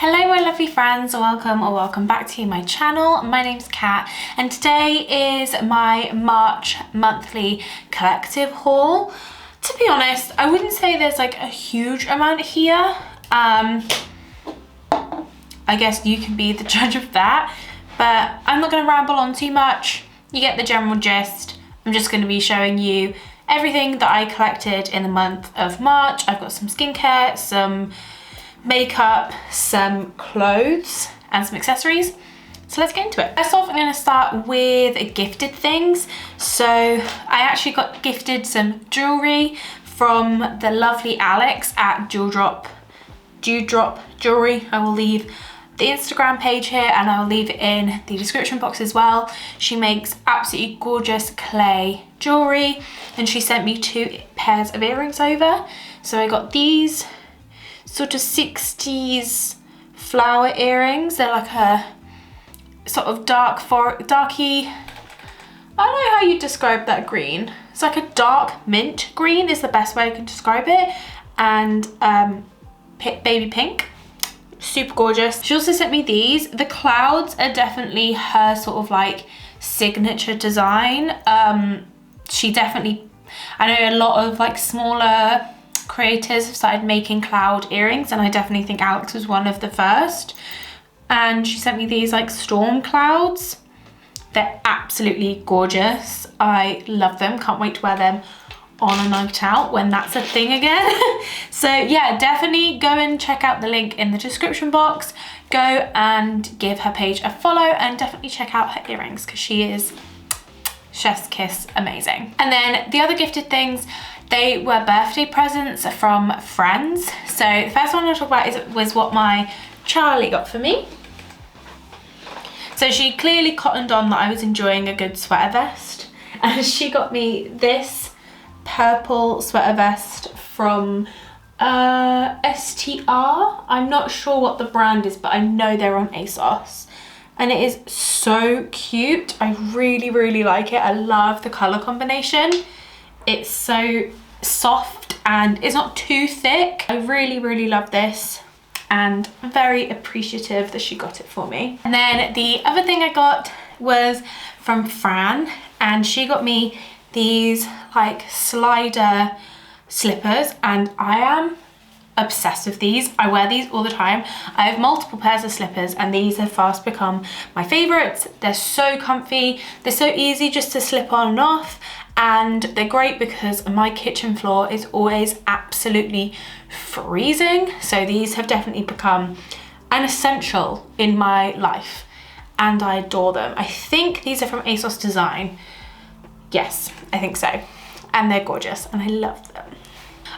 Hello my lovely friends, welcome or welcome back to my channel. My name's Kat and today is my March monthly collective haul. To be honest, I wouldn't say there's like a huge amount here. I guess you can be the judge of that, but I'm not going to ramble on too much. You get the general gist. I'm just going to be showing you everything that I collected in the month of March. I've got some skincare, some makeup, some clothes and some accessories. So let's get into it. First off, I'm going to start with gifted things. So I actually got gifted some jewelry from the lovely Alex at Dewdrop Jewelry. I will leave the Instagram page here and I will leave it in the description box as well. She makes absolutely gorgeous clay jewelry and she sent me 2 pairs of earrings over. So I got these sort of 60s flower earrings. They're like a sort of darky, I don't know how you describe that green. It's like a dark mint green is the best way I can describe it. And baby pink, super gorgeous. She also sent me these. The clouds are definitely her sort of like signature design. She definitely, I know a lot of like smaller creators have started making cloud earrings and I definitely think Alex was one of the first. And she sent me these like storm clouds. They're absolutely gorgeous. I love them. Can't wait to wear them on a night out when that's a thing again. So yeah, definitely go and check out the link in the description box. Go and give her page a follow and definitely check out her earrings because she is chef's kiss amazing. And then the other gifted things, they were birthday presents from friends. So the first one I'll talk about was what my Charlie got for me. So she clearly cottoned on that I was enjoying a good sweater vest. And she got me this purple sweater vest from STR. I'm not sure what the brand is, but I know they're on ASOS. And it is so cute. I really like it. I love the color combination. It's so soft and it's not too thick. I really love this and I'm very appreciative that she got it for me. And then the other thing I got was from Fran and she got me these like slider slippers and I am obsessed with these. I wear these all the time. I have multiple pairs of slippers and these have fast become my favorites. They're so comfy. They're so easy just to slip on and off. And they're great because my kitchen floor is always absolutely freezing. So these have definitely become an essential in my life and I adore them. I think these are from ASOS Design. Yes, I think so. And they're gorgeous and I love them.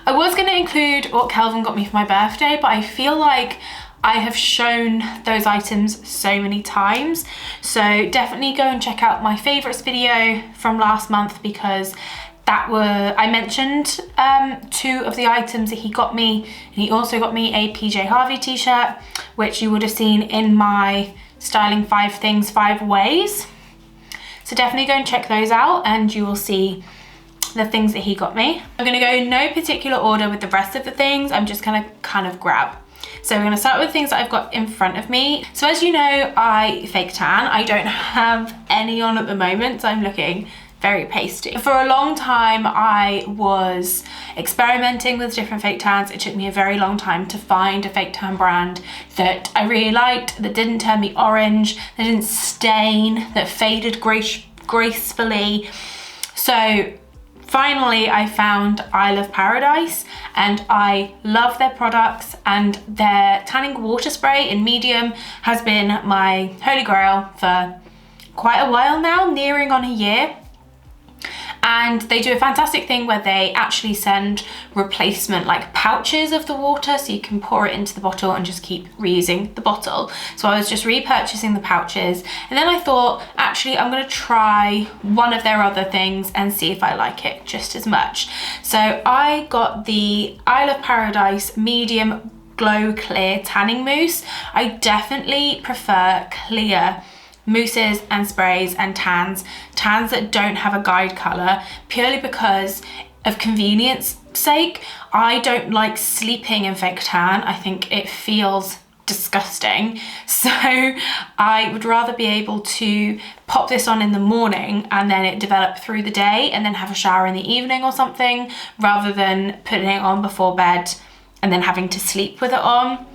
I was going to include what Kelvin got me for my birthday, but I feel like I have shown those items so many times. So definitely go and check out my favorites video from last month because I mentioned 2 of the items that he got me. And he also got me a PJ Harvey t-shirt, which you would have seen in my styling 5 things 5 ways. So definitely go and check those out and you will see the things that he got me. I'm gonna go in no particular order with the rest of the things. I'm just gonna kind of grab. So we're gonna start with things that I've got in front of me. So as you know, I fake tan. I don't have any on at the moment, so I'm looking very pasty. For a long time, I was experimenting with different fake tans. It took me a very long time to find a fake tan brand that I really liked, that didn't turn me orange, that didn't stain, that faded gracefully. So finally, I found Isle of Paradise and I love their products and their tanning water spray in medium has been my holy grail for quite a while now, nearing on a year. And they do a fantastic thing where they actually send replacement like pouches of the water so you can pour it into the bottle and just keep reusing the bottle. So I was just repurchasing the pouches and then I thought actually I'm going to try one of their other things and see if I like it just as much. So I got the Isle of Paradise medium glow clear tanning mousse. I definitely prefer clear mousses and sprays and tans that don't have a guide color purely because of convenience sake. I don't like sleeping in fake tan. I think it feels disgusting. So I would rather be able to pop this on in the morning and then it develop through the day and then have a shower in the evening or something, rather than putting it on before bed and then having to sleep with it on.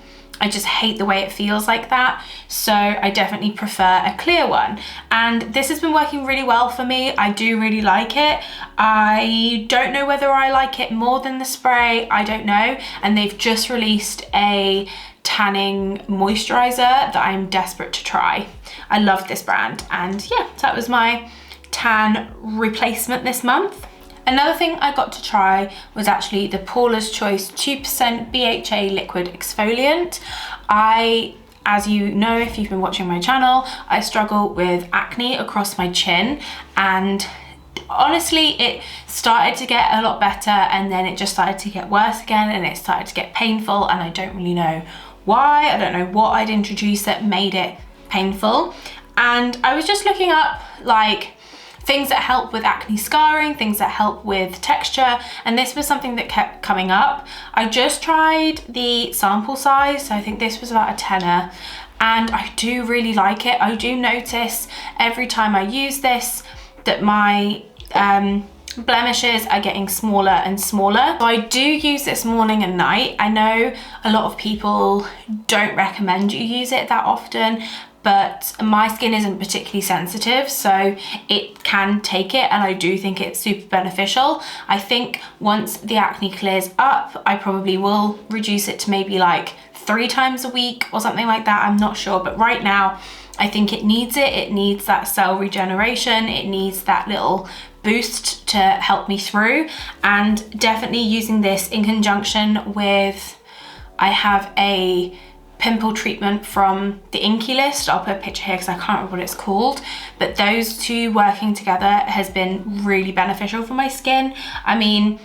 I just hate the way it feels like that. So I definitely prefer a clear one. And this has been working really well for me. I do really like it. I don't know whether I like it more than the spray. I don't know. And they've just released a tanning moisturizer that I'm desperate to try. I love this brand. And yeah, so that was my tan replacement this month. Another thing I got to try was actually the Paula's Choice 2% BHA liquid exfoliant. As you know, if you've been watching my channel, I struggle with acne across my chin, and honestly it started to get a lot better and then it just started to get worse again, and it started to get painful, and I don't really know why. I don't know what I'd introduced that made it painful. And I was just looking up like things that help with acne scarring, things that help with texture, and this was something that kept coming up. I just tried the sample size, so I think this was about a tenner, and I do really like it. I do notice every time I use this that my blemishes are getting smaller and smaller. So I do use this morning and night. I know a lot of people don't recommend you use it that often, but my skin isn't particularly sensitive, so it can take it, and I do think it's super beneficial. I think once the acne clears up, I probably will reduce it to maybe like 3 times a week or something like that. I'm not sure, but right now I think it needs it. It needs that cell regeneration. It needs that little boost to help me through, and definitely using this in conjunction with, I have a pimple treatment from the Inky List. I'll put a picture here because I can't remember what it's called, but those two working together has been really beneficial for my skin. I mean,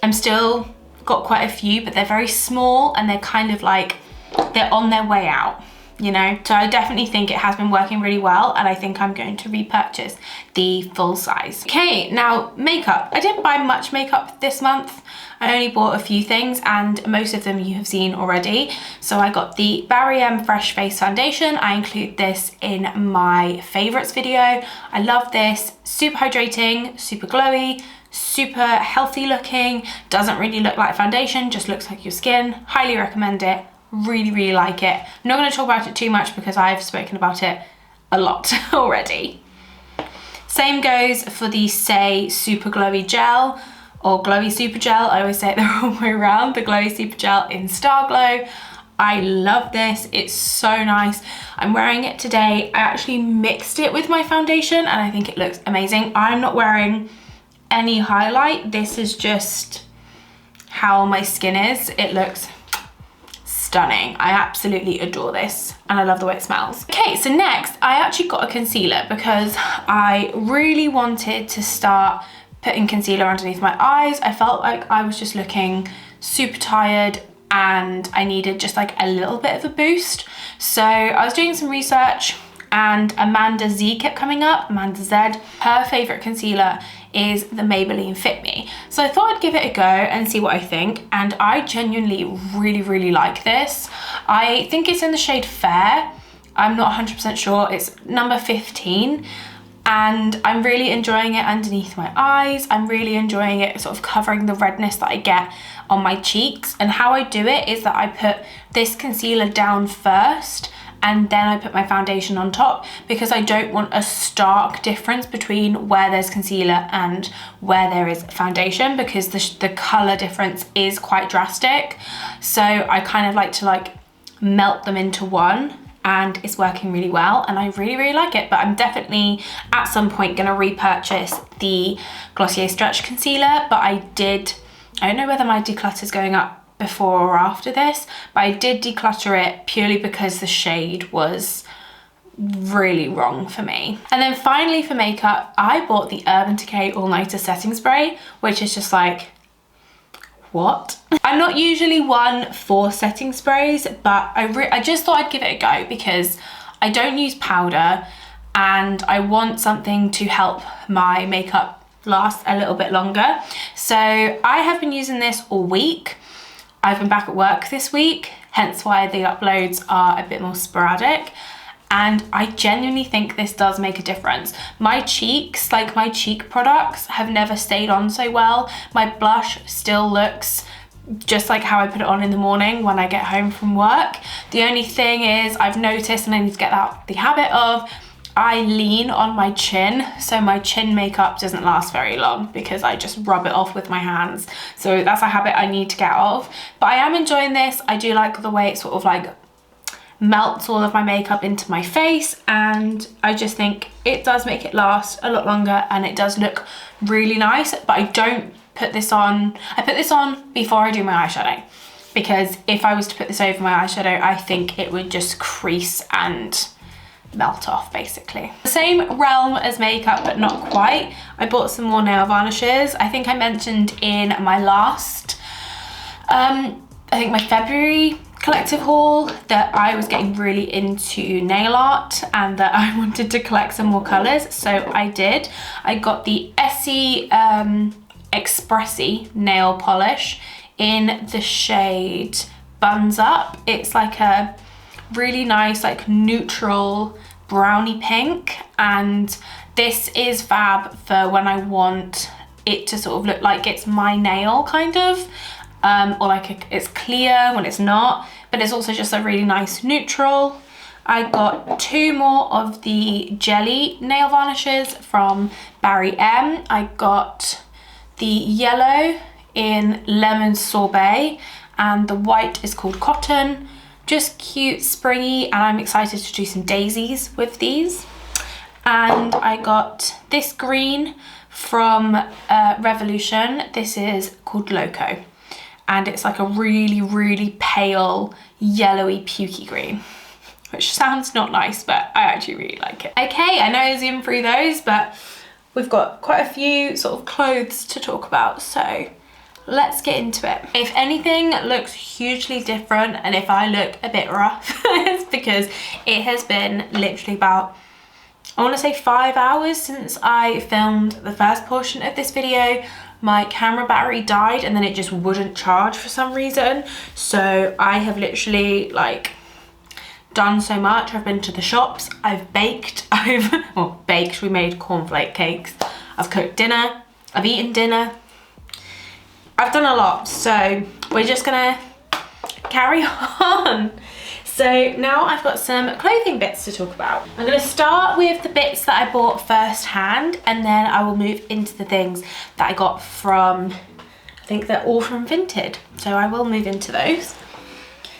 I'm still got quite a few, but they're very small and they're kind of like, they're on their way out, you know? So I definitely think it has been working really well, and I think I'm going to repurchase the full size. Okay, now makeup. I didn't buy much makeup this month. I only bought a few things, and most of them you have seen already. So I got the Barry M Fresh Face Foundation. I include this in my favorites video. I love this. Super hydrating, super glowy, super healthy looking. Doesn't really look like foundation, just looks like your skin. Highly recommend it. Really, really like it. I'm not going to talk about it too much because I've spoken about it a lot already. Same goes for the Say Super Glowy Gel, or Glowy Super Gel. I always say it the wrong way around. The Glowy Super Gel in Star Glow. I love this. It's so nice. I'm wearing it today. I actually mixed it with my foundation and I think it looks amazing. I'm not wearing any highlight. This is just how my skin is. It looks stunning. I absolutely adore this and I love the way it smells. Okay, so next I actually got a concealer because I really wanted to start putting concealer underneath my eyes. I felt like I was just looking super tired and I needed just like a little bit of a boost. So I was doing some research and Amanda Z kept coming up, Amanda Z. Her favorite concealer is the Maybelline Fit Me. So I thought I'd give it a go and see what I think. And I genuinely really, really like this. I think it's in the shade Fair. I'm not 100% sure. It's number 15. And I'm really enjoying it underneath my eyes. I'm really enjoying it sort of covering the redness that I get on my cheeks. And how I do it is that I put this concealer down first and then I put my foundation on top, because I don't want a stark difference between where there's concealer and where there is foundation, because the color difference is quite drastic. So I kind of like to melt them into one, and it's working really well and I really, really like it. But I'm definitely at some point gonna repurchase the Glossier Stretch Concealer, but I don't know whether my declutter is going up before or after this, but I did declutter it purely because the shade was really wrong for me. And then finally for makeup, I bought the Urban Decay All Nighter Setting Spray, which is just like, what? I'm not usually one for setting sprays, but I just thought I'd give it a go because I don't use powder and I want something to help my makeup last a little bit longer. So I have been using this all week. I've been back at work this week, hence why the uploads are a bit more sporadic. And I genuinely think this does make a difference. My cheeks, like my cheek products, have never stayed on so well. My blush still looks just like how I put it on in the morning when I get home from work. The only thing is I've noticed, and I need to get out the habit of, I lean on my chin, so my chin makeup doesn't last very long because I just rub it off with my hands. So that's a habit I need to get off. But I am enjoying this. I do like the way it sort of like melts all of my makeup into my face, and I just think it does make it last a lot longer and it does look really nice. But I don't put this on, I put this on before I do my eyeshadow, because if I was to put this over my eyeshadow, I think it would just crease and melt off basically. The same realm as makeup, but not quite. I bought some more nail varnishes. I think I mentioned in my last, I think my February collective haul, that I was getting really into nail art and that I wanted to collect some more colours, so I did. I got the Essie Expressi nail polish in the shade Buns Up. It's like a really nice like neutral brownie pink, and this is fab for when I want it to sort of look like it's my nail kind of, or like it's clear when it's not, but it's also just a really nice neutral. I got 2 more of the jelly nail varnishes from Barry M. I got the yellow in Lemon Sorbet and the white is called Cotton. Just cute, springy, and I'm excited to do some daisies with these. And I got this green from Revolution. This is called Loco, and it's like a really, really pale, yellowy, pukey green, which sounds not nice, but I actually really like it. Okay, I know I zoomed through those, but we've got quite a few sort of clothes to talk about, so let's get into it. If anything looks hugely different and if I look a bit rough, it's because it has been literally about, I want to say 5 hours since I filmed the first portion of this video. My camera battery died and then it just wouldn't charge for some reason. So I have literally like done so much. I've been to the shops, I've baked, we made cornflake cakes, I've cooked dinner, I've eaten dinner, I've done a lot, so we're just gonna carry on. So now I've got some clothing bits to talk about. I'm gonna start with the bits that I bought first hand, and then I will move into the things that I got from, I think they're all from Vinted. So I will move into those.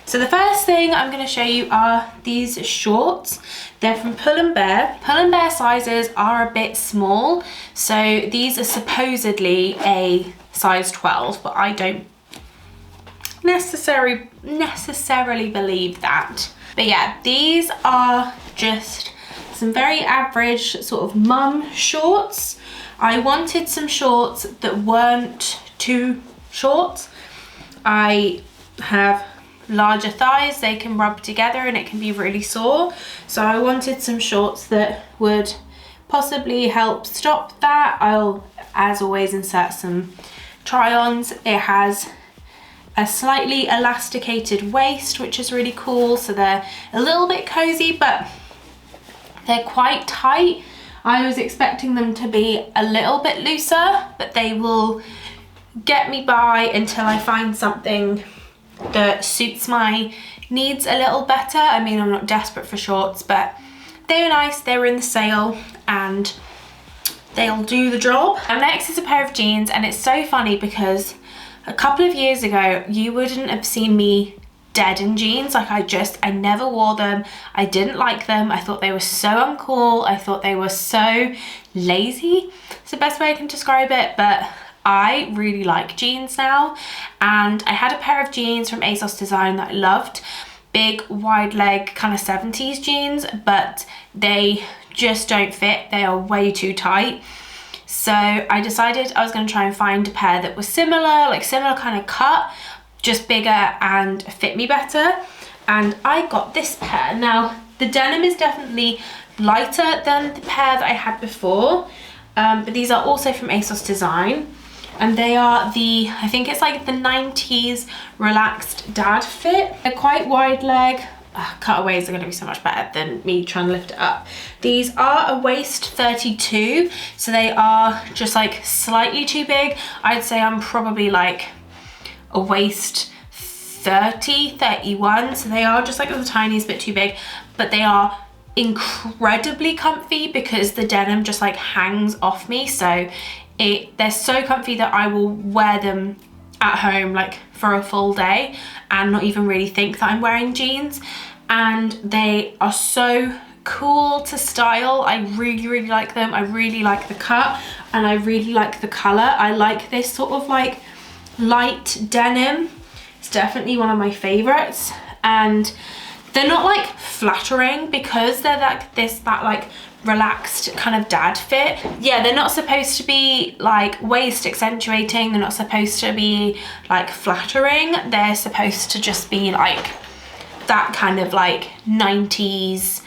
So the first thing I'm gonna show you are these shorts. They're from Pull & Bear. Pull & Bear sizes are a bit small. So these are supposedly a size 12, but I don't necessarily believe that. But yeah, these are just some very average sort of mum shorts. I wanted some shorts that weren't too short. I have larger thighs, they can rub together and it can be really sore. So I wanted some shorts that would possibly help stop that. I'll, as always, insert some try-ons. It has a slightly elasticated waist, which is really cool. So they're a little bit cozy, but they're quite tight. I was expecting them to be a little bit looser, but they will get me by until I find something that suits my needs a little better. I mean, I'm not desperate for shorts, but they were nice, they were in the sale, and they'll do the job. And next is a pair of jeans, and it's so funny because a couple of years ago, you wouldn't have seen me dead in jeans. Like I never wore them. I didn't like them. I thought they were so uncool. I thought they were so lazy. It's the best way I can describe it, but I really like jeans now. And I had a pair of jeans from ASOS Design that I loved. Big, wide leg, kind of 70s jeans, but they just don't fit. They are way too tight. So I decided I was going to try and find a pair that was similar, like similar kind of cut, just bigger and fit me better. And I got this pair. Now, the denim is definitely lighter than the pair that I had before, but these are also from ASOS Design. and they are the, I think it's like the 90s relaxed dad fit. They're quite wide leg. Cutaways are going to be so much better than me trying to lift it up. These are a waist 32, so they are just like slightly too big. I'd say I'm probably like a waist 30, 31, so they are just like the tiniest bit too big, but they are incredibly comfy because the denim just like hangs off me, so they're so comfy that I will wear them at home like for a full day and not even really think that I'm wearing jeans. And they are so cool to style. I really like them. I really like the cut and I really like the color. I like this sort of like light denim. It's definitely one of my favorites, and they're not like flattering because they're like that like relaxed kind of dad fit. Yeah, they're not supposed to be like waist accentuating. They're not supposed to be like flattering. They're supposed to just be like that kind of like 90s,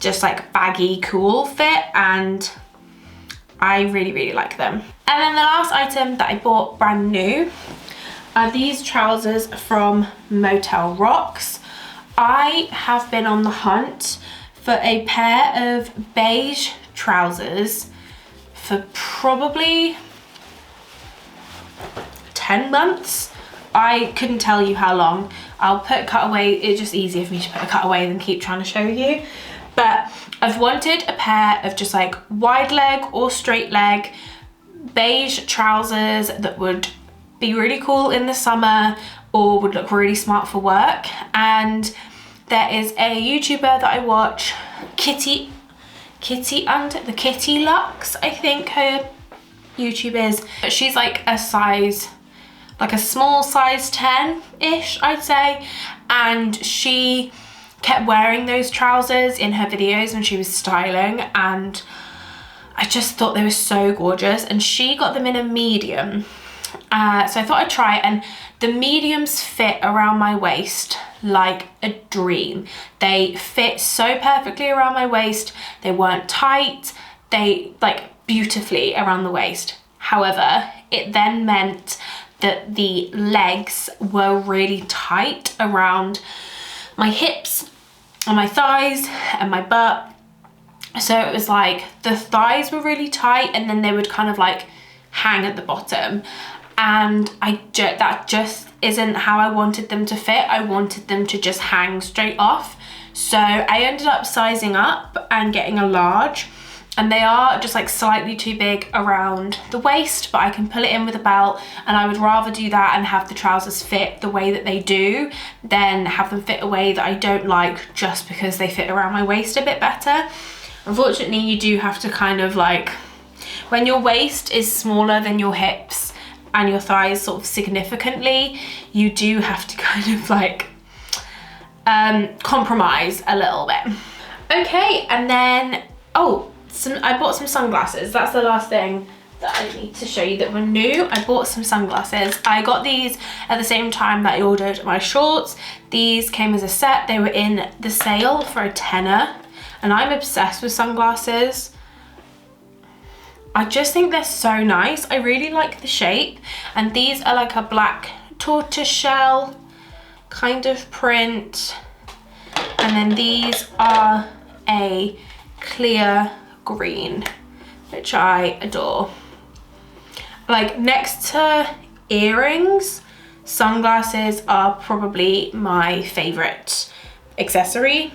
just like baggy, cool fit, and I really like them. And then the last item that I bought brand new are these trousers from Motel Rocks. I have been on the hunt for a pair of beige trousers for probably 10 months. I couldn't tell you how long. I'll put cutaway, it's just easier for me to put a cutaway than keep trying to show you. But I've wanted a pair of just like wide leg or straight leg beige trousers that would be really cool in the summer or would look really smart for work. And there is a YouTuber that I watch, Kitty Lux, I think her YouTube is. But she's like a size, like a small size 10-ish, I'd say. And she kept wearing those trousers in her videos when she was styling, and I just thought they were so gorgeous. And she got them in a medium. So I thought I'd try it, and the mediums fit around my waist like a dream. They fit so perfectly around my waist. They weren't tight. They like beautifully around the waist. However, it then meant that the legs were really tight around my hips and my thighs and my butt. So it was like the thighs were really tight and then they would kind of like hang at the bottom. And that just isn't how I wanted them to fit. I wanted them to just hang straight off. So I ended up sizing up and getting a large, and they are just like slightly too big around the waist, but I can pull it in with a belt, and I would rather do that and have the trousers fit the way that they do than have them fit a way that I don't like just because they fit around my waist a bit better. Unfortunately, you do have to kind of like, when your waist is smaller than your hips and your thighs sort of significantly, you do have to kind of like compromise a little bit. Okay, and then, I bought some sunglasses. That's the last thing that I need to show you that were new. I bought some sunglasses. I got these at the same time that I ordered my shorts. These came as a set. They were in the sale for a tenner, and I'm obsessed with sunglasses. I just think they're so nice. I really like the shape, and these are like a black tortoiseshell kind of print, and then these are a clear green, which I adore. Like, next to earrings, sunglasses are probably my favorite accessory.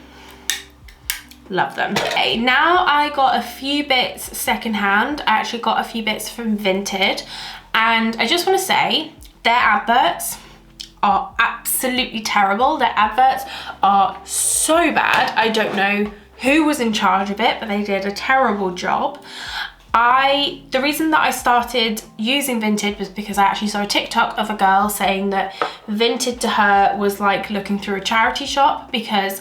Love them. Okay, now I got a few bits secondhand. I actually got a few bits from Vinted, and I just want to say their adverts are absolutely terrible. Their adverts are so bad. I don't know who was in charge of it, but they did a terrible job. The reason that I started using Vinted was because I actually saw a TikTok of a girl saying that Vinted to her was like looking through a charity shop, because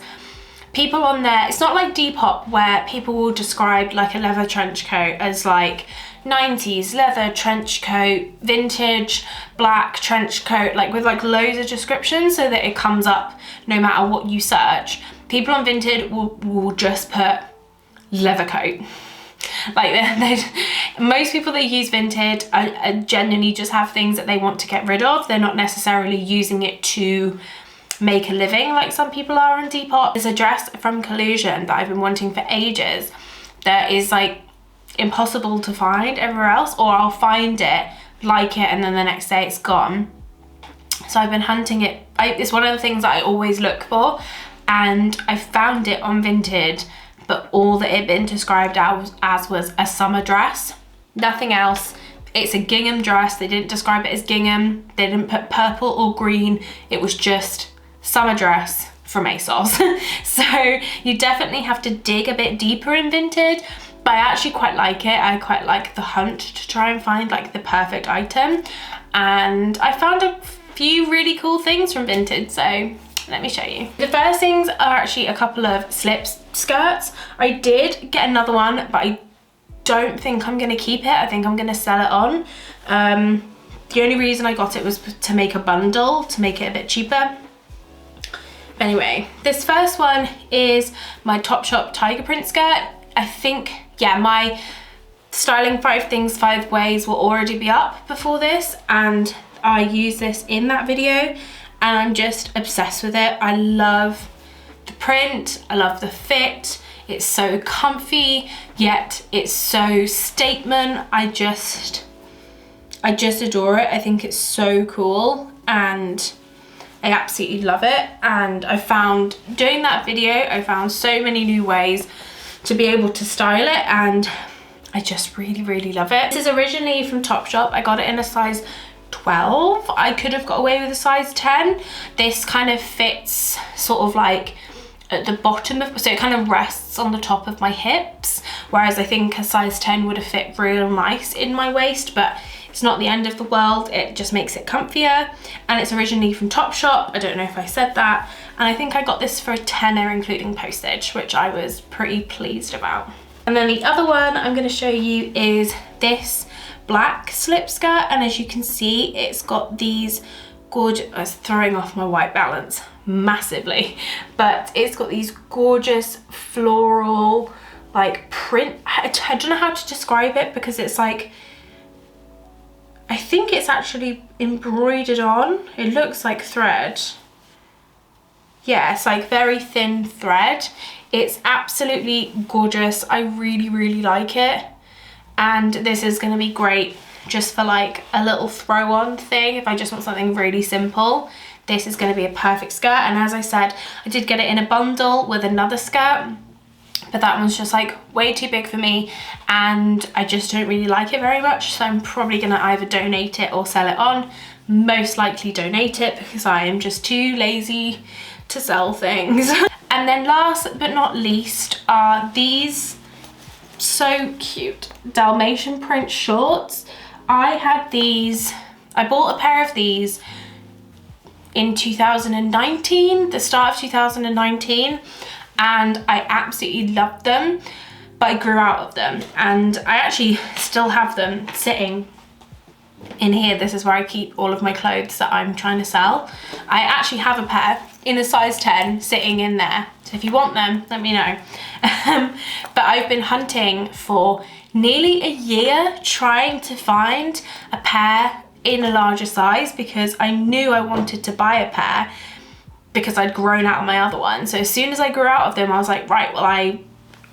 people on there, it's not like Depop where people will describe like a leather trench coat as like 90s leather trench coat, vintage black trench coat, like with like loads of descriptions so that it comes up no matter what you search. People on Vinted will just put leather coat. Like Most people that use Vinted are genuinely just have things that they want to get rid of. They're not necessarily using it to make a living like some people are on Depop. There's a dress from Collusion that I've been wanting for ages that is like impossible to find everywhere else, or I'll find it, like it, and then the next day it's gone. So I've been hunting it. It's one of the things that I always look for, and I found it on Vinted, but all that it had been described as was a summer dress, nothing else. It's a gingham dress. They didn't describe it as gingham. They didn't put purple or green. It was just summer dress from ASOS. So you definitely have to dig a bit deeper in Vinted, but I actually quite like it. I quite like the hunt to try and find like the perfect item, and I found a few really cool things from Vinted, so let me show you. The first things are actually a couple of slips skirts. I did get another one, but I don't think I'm gonna keep it. I think I'm gonna sell it on. The only reason I got it was to make a bundle, to make it a bit cheaper. Anyway, this first one is my Topshop tiger print skirt. I think, yeah, my styling 5 things 5 ways will already be up before this, and I use this in that video, and I'm just obsessed with it. I love the print, I love the fit. It's so comfy, yet it's so statement. I just adore it. I think it's so cool, and I absolutely love it. And I found, doing that video, I found so many new ways to be able to style it, and I just really love it. This is originally from Topshop. I got it in a size 12. I could have got away with a size 10. This kind of fits sort of like at the bottom of, so it kind of rests on the top of my hips, whereas I think a size 10 would have fit real nice in my waist, but it's not the end of the world. It just makes it comfier, and it's originally from Topshop. I don't know if I said that, and I think I got this for a tenner including postage, which I was pretty pleased about. And then the other one I'm going to show you is this black slip skirt, and as you can see, it's got these gorgeous, it's throwing off my white balance massively, but it's got these gorgeous floral like print. I don't know how to describe it, because it's like, I think it's actually embroidered on. It looks like thread. Yeah, it's like very thin thread. It's absolutely gorgeous. I really like it, and this is going to be great just for like a little throw on thing. If I just want something really simple, this is going to be a perfect skirt. And as I said, I did get it in a bundle with another skirt, but that one's just like way too big for me, and I just don't really like it very much, so I'm probably gonna either donate it or sell it on. Most likely donate it, because I am just too lazy to sell things. And then last but not least are these so cute Dalmatian print shorts. I had these, I bought a pair of these in 2019, the start of 2019, and I absolutely loved them, but I grew out of them, and I actually still have them sitting in here. This is where I keep all of my clothes that I'm trying to sell. I actually have a pair in a size 10 sitting in there, so if you want them, let me know. But I've been hunting for nearly a year trying to find a pair in a larger size, because I knew I wanted to buy a pair because I'd grown out of my other one. So as soon as I grew out of them, I was like, right, well, I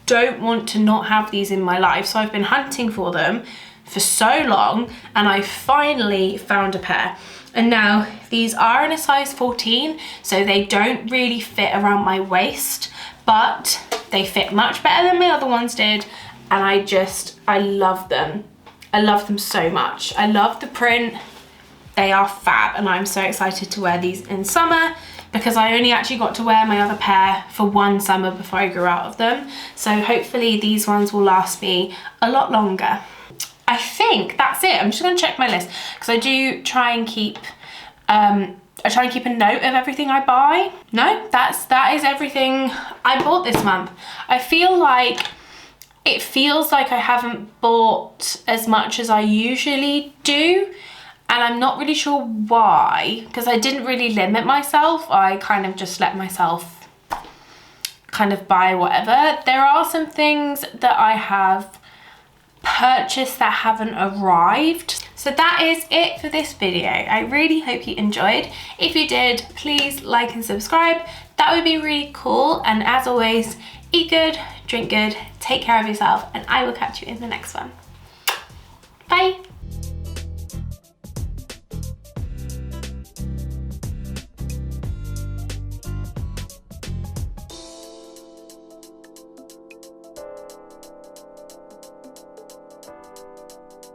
don't want to not have these in my life. So I've been hunting for them for so long, and I finally found a pair. And now these are in a size 14, so they don't really fit around my waist, but they fit much better than my other ones did. And I love them. I love them so much. I love the print. They are fab, and I'm so excited to wear these in summer, because I only actually got to wear my other pair for one summer before I grew out of them. So hopefully these ones will last me a lot longer. I think that's it. I'm just gonna check my list, because I do try and keep, I try and keep a note of everything I buy. No, that is everything I bought this month. I feel like, it feels like I haven't bought as much as I usually do, and I'm not really sure why, because I didn't really limit myself. I kind of just let myself kind of buy whatever. There are some things that I have purchased that haven't arrived. So that is it for this video. I really hope you enjoyed. If you did, please like and subscribe. That would be really cool. And as always, eat good, drink good, take care of yourself, and I will catch you in the next one. Bye.